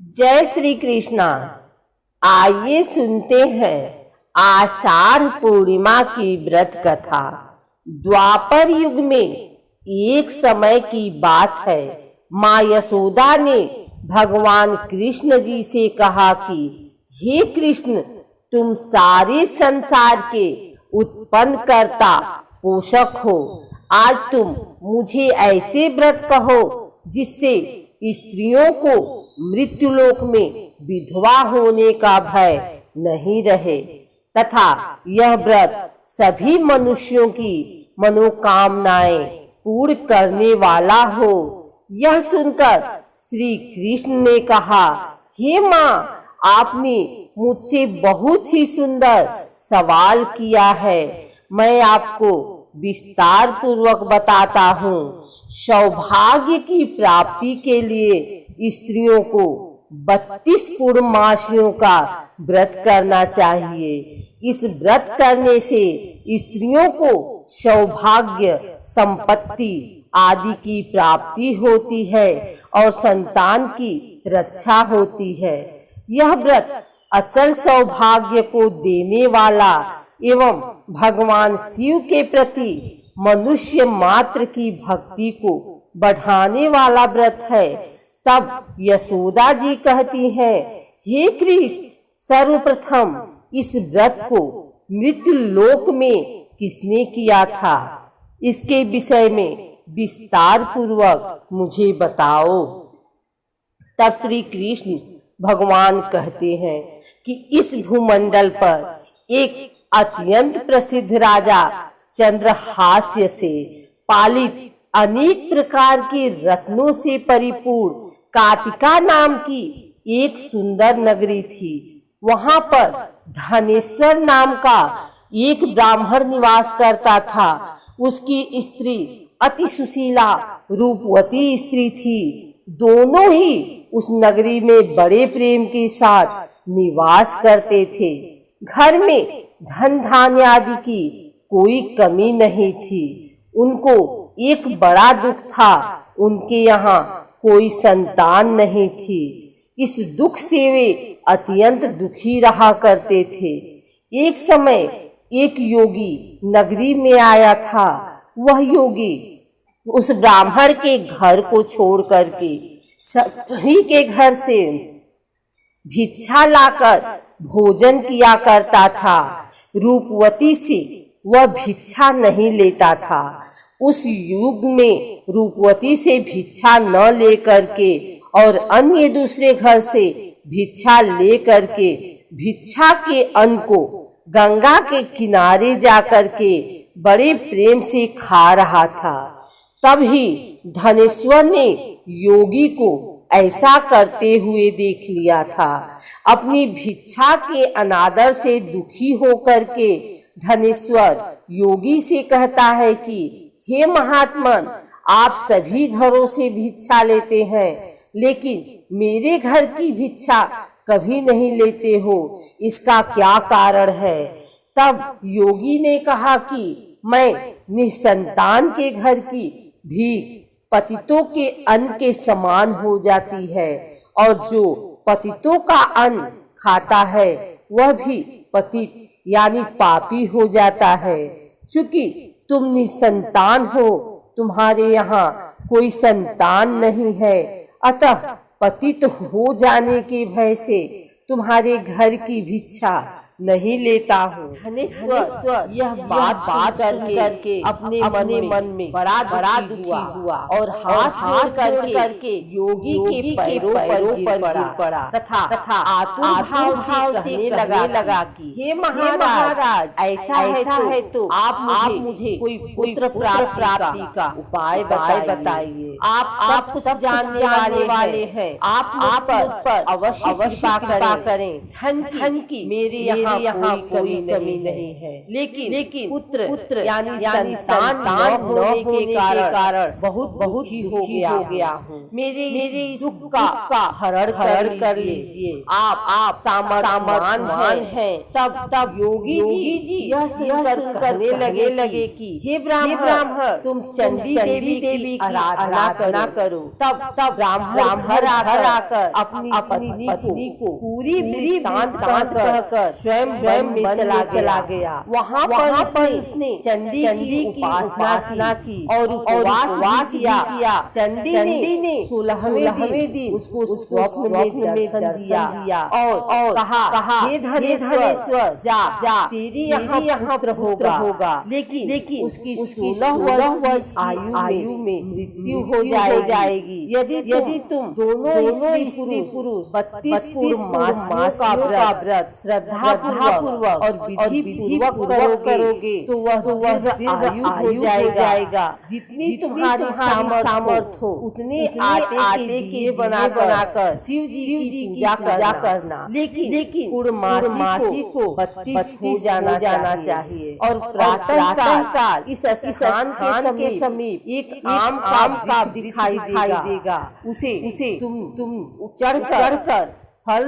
जय श्री कृष्णा। आइए सुनते हैं आषाढ़ पूर्णिमा की व्रत कथा। द्वापर युग में एक समय की बात है। माँ यशोदा ने भगवान कृष्ण जी से कहा कि हे कृष्ण, तुम सारे संसार के उत्पन्न करता पोषक हो। आज तुम मुझे ऐसे व्रत कहो जिससे स्त्रियों को मृत्युलोक में विधवा होने का भय नहीं रहे तथा यह व्रत सभी मनुष्यों की मनोकामनाएं पूर्ण करने वाला हो। यह सुनकर श्री कृष्ण ने कहा, हे माँ, आपने मुझसे बहुत ही सुंदर सवाल किया है। मैं आपको विस्तार पूर्वक बताता हूँ। सौभाग्य की प्राप्ति के लिए स्त्रियों को 32 पूर्णमासियों का व्रत करना चाहिए। इस व्रत करने से स्त्रियों को सौभाग्य, संपत्ति आदि की प्राप्ति होती है और संतान की रक्षा होती है। यह व्रत अचल सौभाग्य को देने वाला एवं भगवान शिव के प्रति मनुष्य मात्र की भक्ति को बढ़ाने वाला व्रत है। तब यशोदा जी कहती हैं, हे कृष्ण, सर्वप्रथम इस व्रत को मृत्यु लोक में किसने किया था? इसके विषय में विस्तार पूर्वक मुझे बताओ। तब श्री कृष्ण भगवान कहते हैं कि इस भूमंडल पर एक अत्यंत प्रसिद्ध राजा चंद्रहास्य से पालित अनेक प्रकार के रत्नों से परिपूर्ण काटिका नाम की एक सुंदर नगरी थी। वहां पर धनेश्वर नाम का एक ब्राह्मण निवास करता था। उसकी स्त्री अति सुशीला रूपवती स्त्री थी। दोनों ही उस नगरी में बड़े प्रेम के साथ निवास करते थे। घर में धन धान्य आदि की कोई कमी नहीं थी। उनको एक बड़ा दुख था, उनके यहाँ कोई संतान नहीं थी। इस दुख से वे अत्यंत दुखी रहा करते थे। एक समय एक योगी नगरी में आया था। वह योगी उस ब्राह्मण के घर को छोड़ करके सभी के घर से भिक्षा लाकर भोजन किया करता था। रूपवती से वह भिक्षा नहीं लेता था। उस युग में रूपवती से भिक्षा न लेकर के और अन्य दूसरे घर से भिक्षा लेकर के भिक्षा के अन्न को गंगा के किनारे जाकर के बड़े प्रेम से खा रहा था। तभी धनेश्वर ने योगी को ऐसा करते हुए देख लिया था। अपनी भिक्षा के अनादर से दुखी होकर के धनेश्वर योगी से कहता है कि हे महात्मन, आप सभी घरों से भिक्षा लेते हैं, लेकिन मेरे घर की भिक्षा कभी नहीं लेते हो, इसका क्या कारण है? तब योगी ने कहा कि मैं निसंतान के घर की भीख पतितों के अन्न के समान हो जाती है, और जो पतितों का अन्न खाता है वह भी पतित यानी पापी हो जाता है। क्योंकि तुम निसंतान हो, तुम्हारे यहाँ कोई संतान नहीं है, अतः पतित हो जाने के भय से तुम्हारे घर की भिक्षा नहीं लेता हूँ। धनेश्वर यह बात करके अपने मन में बड़ा दुखी हुआ और हाथ करके योगी के पैरों पर गिर पड़ा तथा आतुर भाव से कहने लगा कि हे महाराज, ऐसा है तो आप मुझे कोई पुत्र प्राप्ति का उपाय बताइए। आप सब जानने वाले हैं। आप पर अवश्य कृपा करें। धन की मेरे यहाँ कोई कमी नहीं है। लेकिन पुत्र यानी संतान न होने के कारण बहुत दुखी हो गया हूँ। मेरे इस दुख का हरण कर लीजिए। आप सामर्थ्यवान हैं। तब योगी जी यह सुनकर कहने लगे कि हे ब्राह्मण, तुम चंडी देवी की आराधना करो। तब ब्राह्मण आकर अपनी पत्नी को पूरी वृत्तांत कहकर स्वयं में चला गया। वहाँ पर उसने चंडी की उपासना की और उपवास किया। चंडी ने 16वें दिन उसको स्वप्न में दर्शन दिया और कहा हे धनेश्वर, जा तेरे यहाँ पुत्र होगा। लेकिन उसकी 16 वर्ष आयु में मृत्यु हो जाएगी। यदि तुम दोनों स्त्री पुरुष 32 पूर्णमासियों का व्रत श्रद्धा पूर्वक और विधि पूर्वक करोगे तो वह दीर्घ आयु हो जाएगा। जितनी तुम्हारी सामर्थ हो उतने आटे के बनाकर शिव जी की पूजा करना। लेकिन पूर्णमासी को 32 हो जाना चाहिए। और प्रातः काल इस स्थान के समीप एक आम का दिखाई देगा। उसे तुम चढ़कर फल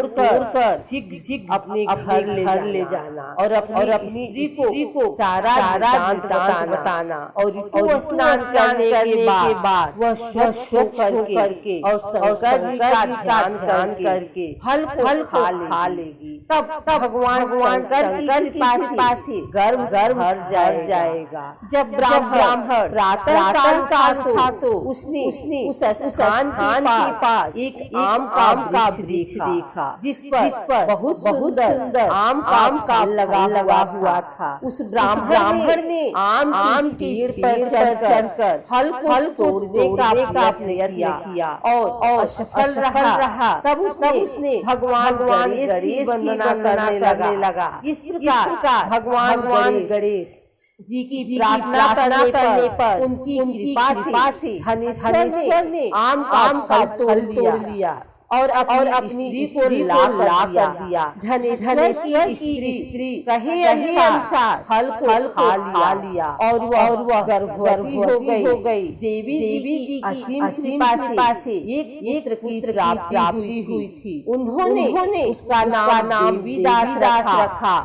तोड़कर सीख अपने घर ले जाना और अपनी स्त्री को सारा दान बताना। और स्नान करने के बाद वह शोक करके और शंकर जी का ध्यान करके फल खा लेगी। तब भगवान शंकर के पास गर्भ भर जाएगा। जब ब्राह्मण प्रातः काल था तो उसने उस स्थान के पास एक आम का वृक्ष देखा जिस पर बहुत सुंदर आम का लगा हुआ था। उस ब्राह्मण ने आम के पेड़ पर चढ़कर फल तोड़ने का प्रयत्न किया और असफल रहा। तब उसने भगवान गणेश की वंदना करने लगा। इस प्रकार भगवान गणेश जी की प्रार्थना करने पर उनकी कृपा से धनेश्वर ने आम का तोड़ लिया और अपनी स्त्री को ला कर दिया। धनेश्वर की स्त्री कहे अनुसार फल खा लिया और वह गर्भवती हो गई। देवी जी की असीम कृपा से एक पुत्र की प्राप्ति हुई थी। उन्होंने उसका नाम देवीदास रखा।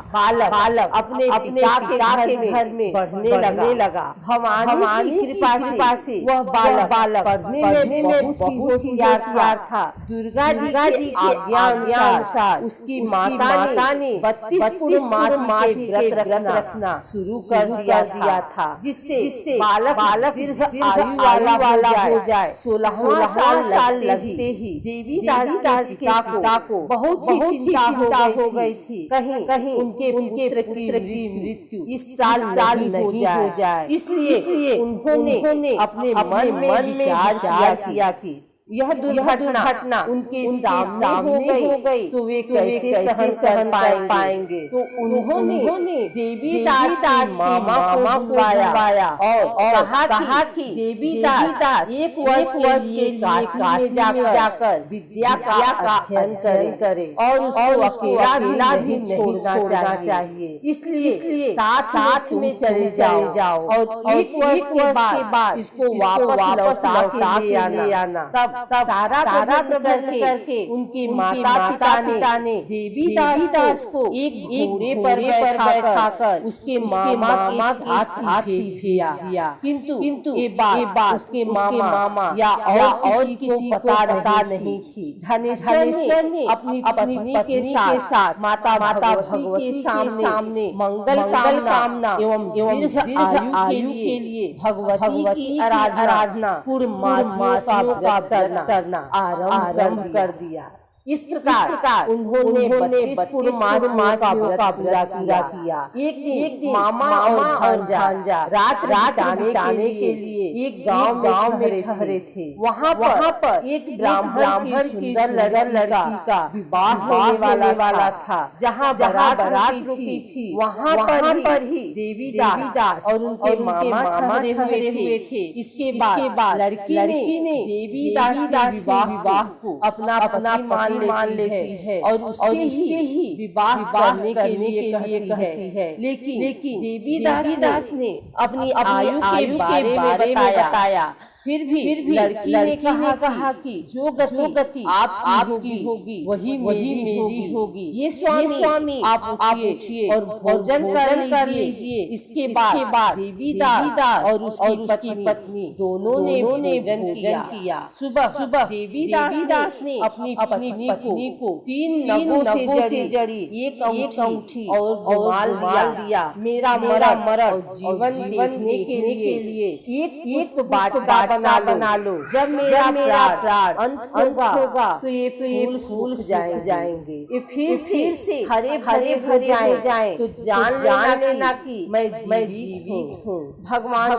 बालक अपने पिता के घर में बढ़ने लगा। भवानी की कृपा से वह बालक पढ़ने में बहुत होशियार था। दुर्गा जी के आज्ञा अनुसार उसकी माता ने 32 पूर्णमासी के व्रत रखना शुरू कर दिया था जिससे बालक दीर्घ आयु वाला हो जाए। 16वां साल लगते ही देवी दास के पिता को बहुत ही चिंता हो गई थी। कहीं उनके पुत्र की मृत्यु इस साल नहीं हो जाए। इसलिए उन्होंने अपने मन में विचार किया कि यह दुर्घटना उनके सामने हो गई तो वे कैसे सहन कर पाएंगे। तो उन्होंने देवी दास की मामा को बुलाया और कहा कि देवी दास एक वर्ष के लिए काशी में जाकर विद्या का अध्ययन करे और उसको अकेला भी छोड़ना चाहिए। इसलिए साथ में चले जाओ और एक वर्ष के बाद इसको वापस लौटा के ले आना। तब सारा करके उनके माता पिता ने देवी दास को एक घोड़े पर बैठाकर उसके मामा के साथ ही भेज दिया। किंतु ये बात उसके मामा या और किसी को पता नहीं थी। धनेश्वर ने अपनी पत्नी के साथ माता भगवती के सामने मंगल कामना एवं दीर्घ आयु के लिए भगवती की आराधना पूर्णमासियों का करना आरंभ कर दिया। इस प्रकार उन्होंने 32 पूर्णमासियों का पूरा किया। एक दिन मामा और भांजा रात आने के लिए एक गांव में ठहरे थे। वहाँ पर एक ब्राह्मण की सुंदर लड़की का विवाह होने वाला था। जहाँ बारात रुकी थी वहाँ पर ही देवी दास और उनके मामा ठहरे हुए थे। इसके बाद लड़की ने देवी दास विवाह को अपना मान लेती है और उससे ही विवाह करने के लिए कहती है। लेकिन देवी दास ने अपनी आयु के बारे में बताया। फिर भी लड़की ने कहा कि जो गति आपकी होगी वही मेरी होगी। ये स्वामी आप उठिए और भोजन कर लीजिए। इसके बाद देवी दास और उसकी पत्नी दोनों ने भोजन किया। सुबह देवी दास ने अपनी पत्नी को 3 नगों से जड़ी एक अंगूठी और रुमाल दिया। मेरा मरण जीवन देखने के लिए एक बाट बना लो। जब मेरा प्राण अंत होगा तो ये फूल जाएंगे। ये फिर से हरे भरे जाए तो जान लेना कि मैं जीवित हूँ। भगवान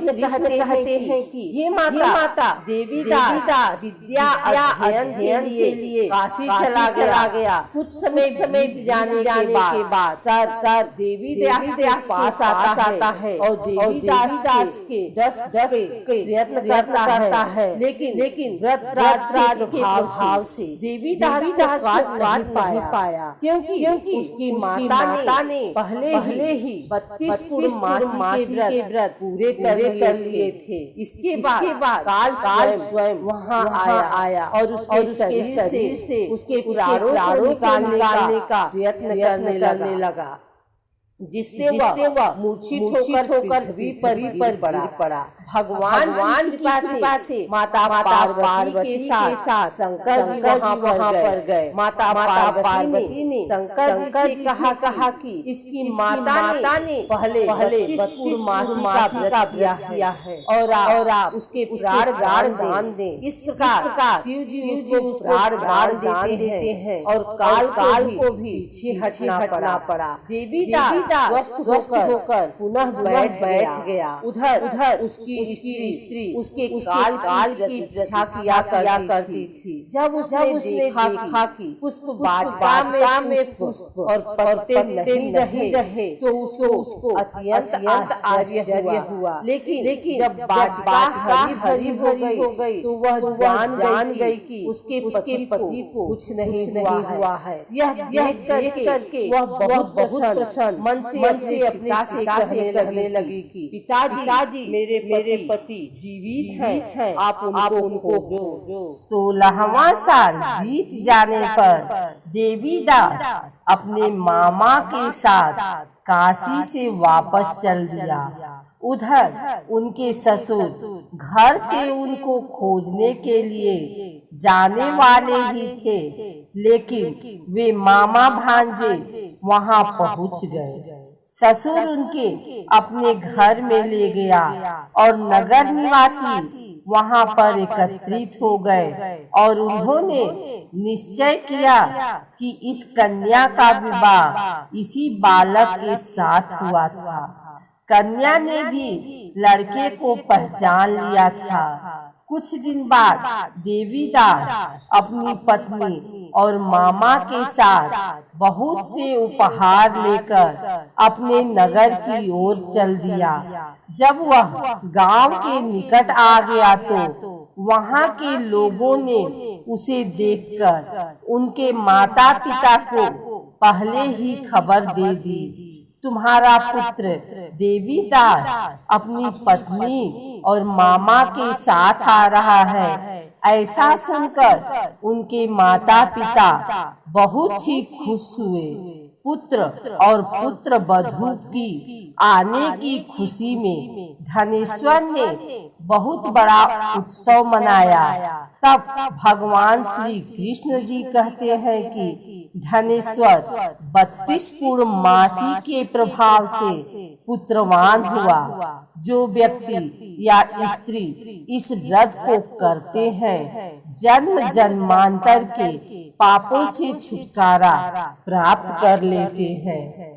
कहते हैं कि हे माता देवी दास विद्या अध्ययन के लिए काशी चला गया। कुछ समय बीत जाने के बाद सर देवी दास पास आता है और देवी दास के 10 प्रयत्न करता है। लेकिन व्रत राज के भाव से देवी दास काट नहीं पाया क्योंकि उसकी माता ने पहले ही 32 पूर्णमासी के व्रत पूरे कर लिए थे। इसके बाद काल स्वयं वहाँ आया और उसके शरीर से उसके प्राणों निकालने का प्रयत्न करने लगा, जिससे वह मूर्छित होकर पृथ्वी पर गिर पड़ा। भगवान की कृपा से माता पार्वती के साथ शंकर जी वहाँ पर गए। माता पार्वती ने शंकर जी से कहा कि इसकी माता ने पहले 32 मासी का व्रत किया है और आप उसके प्राण दान दें। इस प्रकार शिव जी उसको प्राण दान देते हैं और काल को भी पीछे हटना पड़ा। देवी दास स्वस्थ होकर पुनः बैठ गया। उधर उसकी स्त्री उसके काल की रक्षा किया करती थी। जब उसने देखा कि पुष्प वाटिका में पुष्प और पत्ते नहीं रहे तो उसको अत्यंत आश्चर्य हुआ। लेकिन जब वाटिका हरी हो गई तो वह जान गई कि उसके पति को कुछ नहीं हुआ है। यह देख करके वह बहुत प्रसन्न मन से अपने पिता से कहने लगी कि पिताजी मेरे पति जीवित हैं। आप उनको जो 16वां साल बीत जाने पर देवी दास अपने मामा के साथ काशी से वापस चल दिया। उधर उनके ससुर घर से उनको खोजने के लिए जाने वाले ही थे, लेकिन वे मामा भांजे वहां पहुंच गए। ससुर उनके अपने घर में ले गया और नगर निवासी वहां पर एकत्रित हो गए और उन्होंने निश्चय किया कि इस कन्या का विवाह इसी बालक के साथ हुआ था। कन्या ने भी लड़के को पहचान लिया था। कुछ दिन बाद देवी दास अपनी पत्नी और मामा के साथ बहुत से उपहार लेकर अपने नगर की ओर चल दिया। जब वह गांव के निकट आ गया तो वहां के लोगों ने उसे देखकर उनके माता पिता को पहले ही खबर दे दी, तुम्हारा पुत्र देवी दास अपनी पत्नी और मामा के साथ आ रहा है। ऐसा सुनकर उनके माता पिता बहुत ही खुश हुए। पुत्र और पुत्र वधू की आने की खुशी में धनेश्वर ने बहुत बड़ा उत्सव मनाया। तब भगवान श्री कृष्ण जी कहते हैं कि धनेश्वर 32 पूर्णमासी के प्रभाव से पुत्रवान हुआ। जो व्यक्ति या स्त्री इस व्रत को करते हैं जन्म जन्मांतर के पापों से छुटकारा प्राप्त कर लेते हैं।